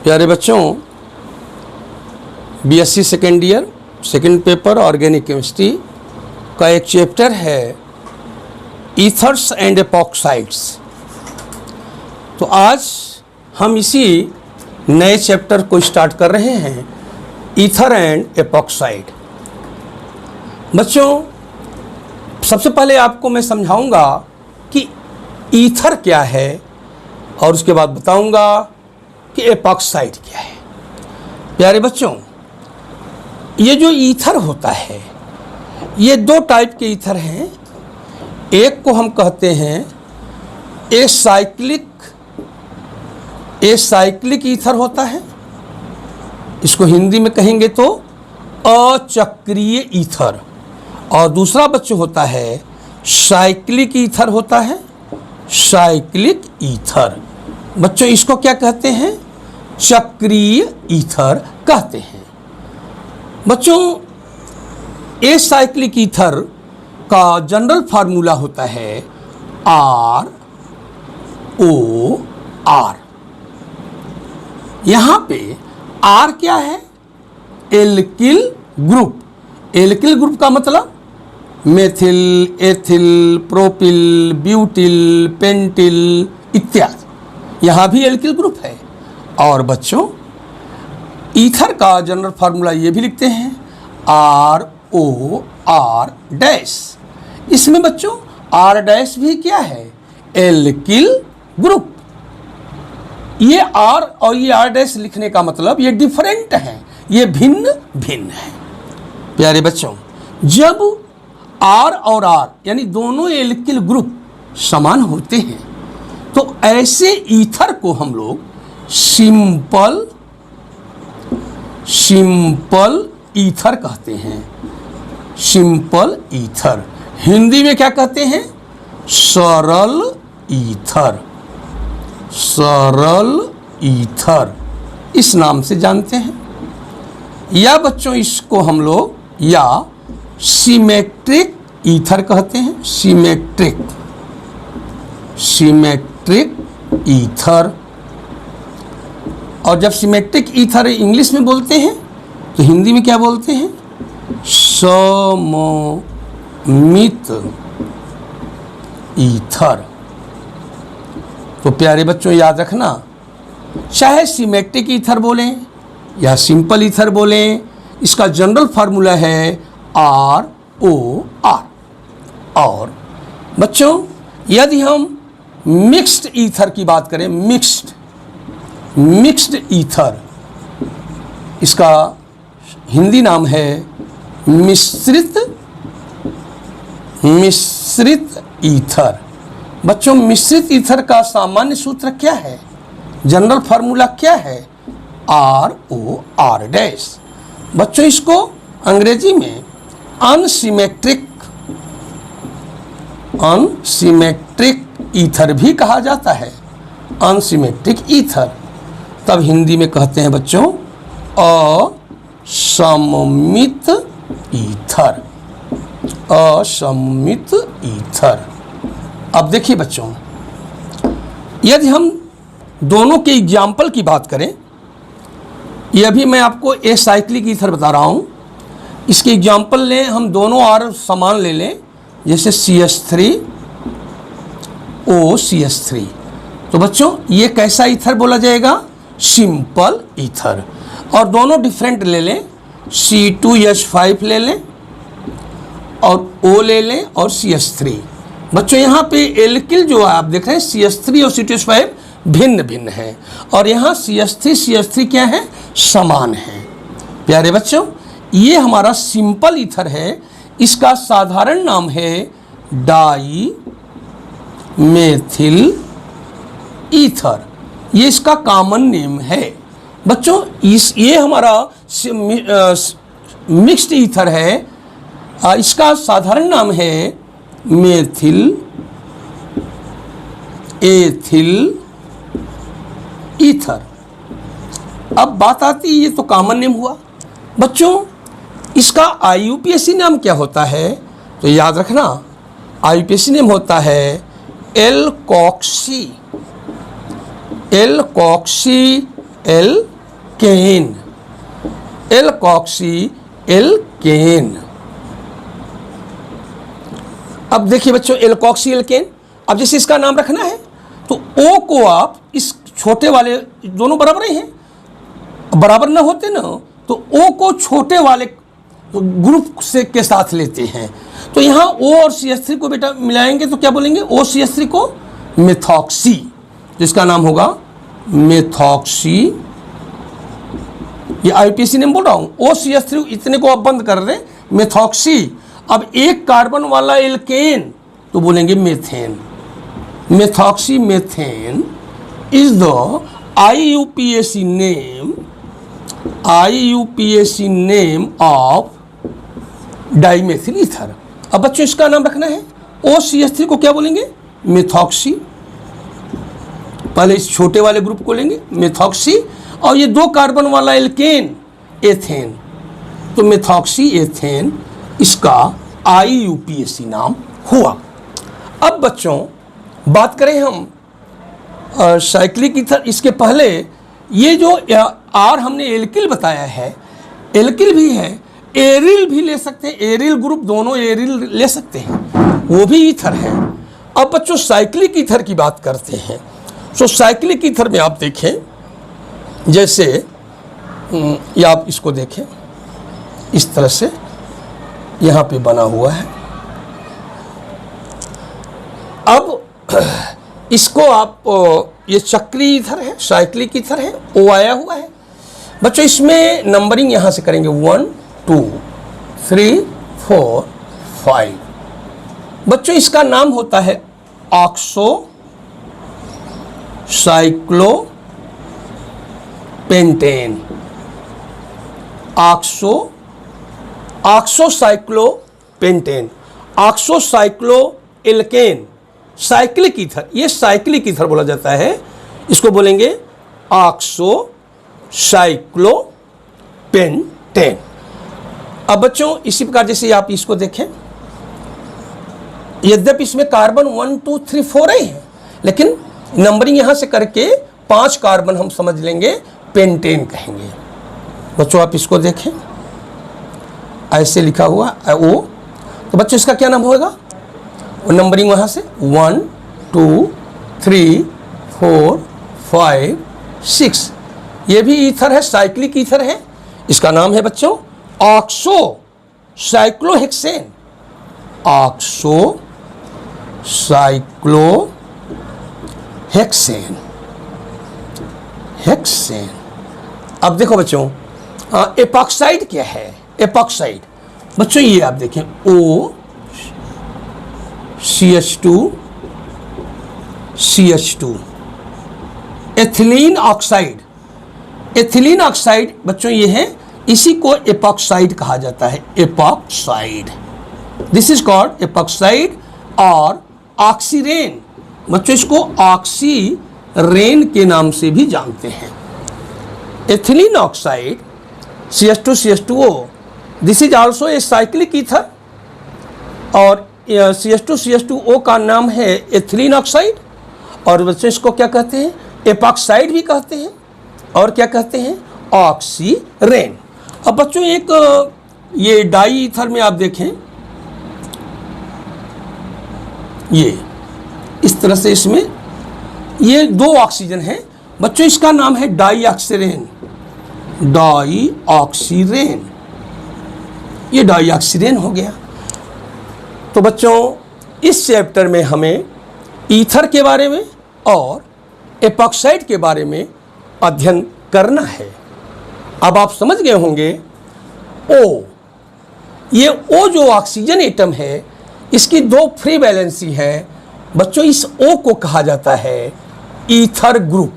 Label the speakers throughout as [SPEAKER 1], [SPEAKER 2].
[SPEAKER 1] प्यारे बच्चों, BSc second year second paper organic chemistry का एक चैप्टर है ईथर्स एंड एपॉक्साइड्स। तो आज हम इसी नए चैप्टर को स्टार्ट कर रहे हैं, ईथर एंड एपॉक्साइड। बच्चों, सबसे पहले आपको मैं समझाऊंगा कि ईथर क्या है और उसके बाद बताऊंगा कि एपॉक्साइड क्या है। प्यारे बच्चों, ये जो ईथर होता है, ये दो टाइप के ईथर हैं। एक को हम कहते हैं एसाइक्लिक ईथर होता है, इसको हिंदी में कहेंगे तो अचक्रीय ईथर। और दूसरा बच्चों होता है साइक्लिक ईथर होता है, साइक्लिक ईथर। बच्चों, इसको क्या कहते हैं? चक्रीय ईथर कहते हैं। बच्चों, एसाइक्लिक ईथर का जनरल फार्मूला होता है ROR। यहाँ पे R क्या है? Alkyl group. एल्किल ग्रुप का मतलब methyl, ethyl, propyl, butyl, pentyl इत्यादि। यहाँ भी एल्किल ग्रुप है। और बच्चों, ईथर का जनरल फार्मूला ये भी लिखते हैं ROR डैश। इसमें बच्चों R डैश भी क्या है? Alkyl group. ये R और ये R डैश लिखने का मतलब ये डिफरेंट है, ये भिन्न भिन्न है। प्यारे बच्चों, जब R और R यानी दोनों एल्किल ग्रुप समान होते हैं तो ऐसे ईथर को हम लोग सिंपल ईथर कहते हैं। सिंपल ईथर, हिंदी में क्या कहते हैं? सरल ईथर। सरल ईथर इस नाम से जानते हैं। या बच्चों, इसको हम लोग या सिमेट्रिक ईथर कहते हैं। Symmetric ether. और जब सिमेट्रिक ईथर इंग्लिश में बोलते हैं तो हिंदी में क्या बोलते हैं? सममित ईथर। तो प्यारे बच्चों, याद रखना, चाहे सिमेट्रिक ईथर बोलें या सिंपल ईथर बोलें, इसका जनरल फार्मूला है ROR। और बच्चों, यदि हम मिक्स्ड ईथर की बात करें, मिक्स्ड ईथर, इसका हिंदी नाम है मिश्रित ईथर। बच्चों, मिश्रित ईथर का सामान्य सूत्र क्या है? जनरल फार्मूला क्या है? ROR dash. बच्चों, इसको अंग्रेजी में अनसिमेट्रिक ईथर भी कहा जाता है। Unsymmetric ether. तब हिंदी में कहते हैं बच्चों असममित ईथर। असममित ईथर। अब देखिए बच्चों, यदि हम दोनों के एग्जाम्पल की बात करें, यह भी मैं आपको एसाइक्लिक ईथर बता रहा हूँ, इसके एग्जाम्पल लें, हम दोनों R समान ले लें, जैसे CH3OCH3। तो बच्चों, ये कैसा ईथर बोला जाएगा? Simple ether. और दोनों डिफरेंट ले लें, C2H5 ले लें और O ले लें और CH3। बच्चों, यहाँ पे एल्किल जो आप देख रहे हैं CH3 और C2H5 भिन्न भिन्न है, और यहाँ CH3 क्या है? समान है। प्यारे बच्चों, ये हमारा सिंपल ईथर है। इसका साधारण नाम है डाई मेथिल ईथर। ये इसका कॉमन नेम है। बच्चों, ये हमारा मिक्स्ड ईथर है। इसका साधारण नाम है मेथिल एथिल ईथर। अब बात आती है, ये तो कॉमन नेम हुआ। बच्चों, इसका IUPAC नाम क्या होता है? तो याद रखना, IUPAC नेम होता है एल्कोक्सी एल एल्केन, एल्कोक्सी एल्केन। अब देखिए बच्चों, एल्कोक्सी एल्केन, अब जैसे इसका नाम रखना है तो O को आप इस छोटे वाले, दोनों बराबर ही हैं, बराबर ना होते ना तो O को छोटे वाले ग्रुप से के साथ लेते हैं। तो यहाँ O और CH3 को बेटा मिलाएंगे तो क्या बोलेंगे, OCH3 को मेथॉक्सी, जिसका नाम होगा मेथॉक्सी। ये IUPAC नेम बोल रहा हूँ, OCH3 इतने को आप बंद कर दें, मेथॉक्सी। अब एक कार्बन वाला एल्केन तो बोलेंगे methane, methoxy methane is the IUPAC name of dimethyl ether. अब बच्चों इसका नाम रखना है, OCH3 को क्या बोलेंगे, मेथॉक्सी। पहले इस छोटे वाले ग्रुप को लेंगे मेथॉक्सी, और ये 2 कार्बन वाला एल्केन एथेन, तो मेथॉक्सी एथेन इसका IUPAC नाम हुआ। अब बच्चों बात करें हम साइक्लिक ईथर, इसके पहले ये जो R हमने एल्किल बताया है, एल्किल भी है, एरिल भी ले सकते हैं, एरिल ग्रुप, दोनों एरिल ले सकते हैं, वो भी ईथर है। अब बच्चों साइक्लिक ईथर की बात करते हैं। सो साइक्लिक ईथर में आप देखें, जैसे ये आप इसको देखें, इस तरह से यहाँ पे बना हुआ है। अब इसको आप, ये चक्री ईथर है, साइक्लिक ईथर है, O आया हुआ है। बच्चों इसमें नंबरिंग यहाँ से करेंगे 1 2 3 4 5। बच्चों इसका नाम होता है oxo cyclopentane, oxocyclopentane, oxocyclo alkane, cyclic ether, ये साइक्लिक ईथर बोला जाता है, इसको बोलेंगे ऑक्सोसाइक्लोपेंटेन। अब बच्चों इसी प्रकार जैसे आप इसको देखें, यद्यपि इसमें कार्बन 1 2 3 4 ही है, लेकिन नंबरिंग यहाँ से करके 5 कार्बन हम समझ लेंगे, पेंटेन कहेंगे। बच्चों आप इसको देखें, ऐसे लिखा हुआ O, तो बच्चों इसका क्या नाम होगा, नंबरिंग वहाँ से 1 2 3 4 5 6। ये भी ईथर है, साइक्लिक ईथर है, इसका नाम है बच्चों oxo cyclohexane, oxo cyclohexane, hexane. अब देखो बच्चों एपॉक्साइड क्या है, एपॉक्साइड बच्चों ये आप देखें O CH2 ethylene oxide, ethylene oxide बच्चों ये है, इसी को एपॉक्साइड कहा जाता है, epoxide, this is called epoxide. और ऑक्सीरेन बच्चों इसको ऑक्सीरेन के नाम से भी जानते हैं। Ethylene oxide CH2CH2O, this is also a cyclic ether, और CH2CH2O का नाम है एथिलीन ऑक्साइड, और बच्चों इसको क्या कहते हैं, एपॉक्साइड भी कहते हैं, और क्या कहते हैं, ऑक्सीरेन। अब बच्चों एक ये डाई ईथर में आप देखें, ये इस तरह से इसमें ये 2 ऑक्सीजन है बच्चों, इसका नाम है डाईऑक्सीरेन, डाईऑक्सीरेन, ये डाईऑक्सीरेन हो गया। तो बच्चों इस चैप्टर में हमें ईथर के बारे में और एपॉक्साइड के बारे में अध्ययन करना है। अब आप समझ गए होंगे O, ये O जो ऑक्सीजन एटम है, इसकी 2 फ्री वैलेंसी है बच्चों, इस O को कहा जाता है ईथर ग्रुप।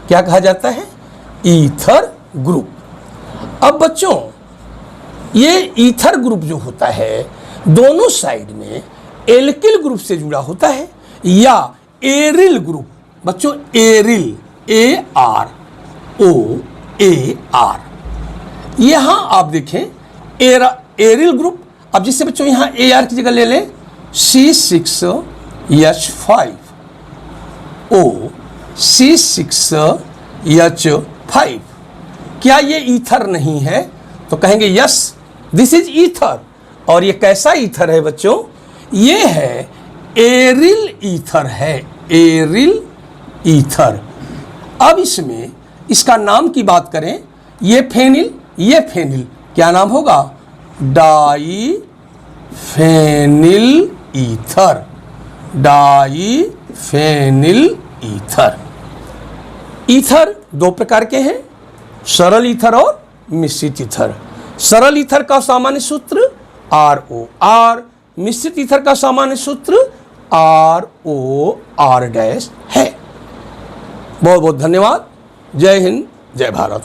[SPEAKER 1] क्या कहा जाता है, ईथर ग्रुप। अब बच्चों ये ईथर ग्रुप जो होता है दोनों साइड में एल्किल ग्रुप से जुड़ा होता है, या एरिल ग्रुप बच्चों, एरिल AROAR, यहां आप देखें एरिल ग्रुप। अब जिससे बच्चों यहां AR की जगह ले लें C6H5O, C6H5 क्या ये ईथर नहीं है? तो कहेंगे यस दिस इज ईथर। और ये कैसा ईथर है बच्चों? ये है एरिल ईथर है, एरिल ईथर। अब इसमें इसका नाम की बात करें, ये फेनिल क्या नाम होगा? Di phenyl ether, di phenyl ether. Ether दो प्रकार के हैं, सरल ईथर और मिश्रित ईथर। सरल ईथर का सामान्य सूत्र ROR, मिश्रित ईथर का सामान्य सूत्र ROR' है। बहुत बहुत धन्यवाद। जय हिंद, जय भारत।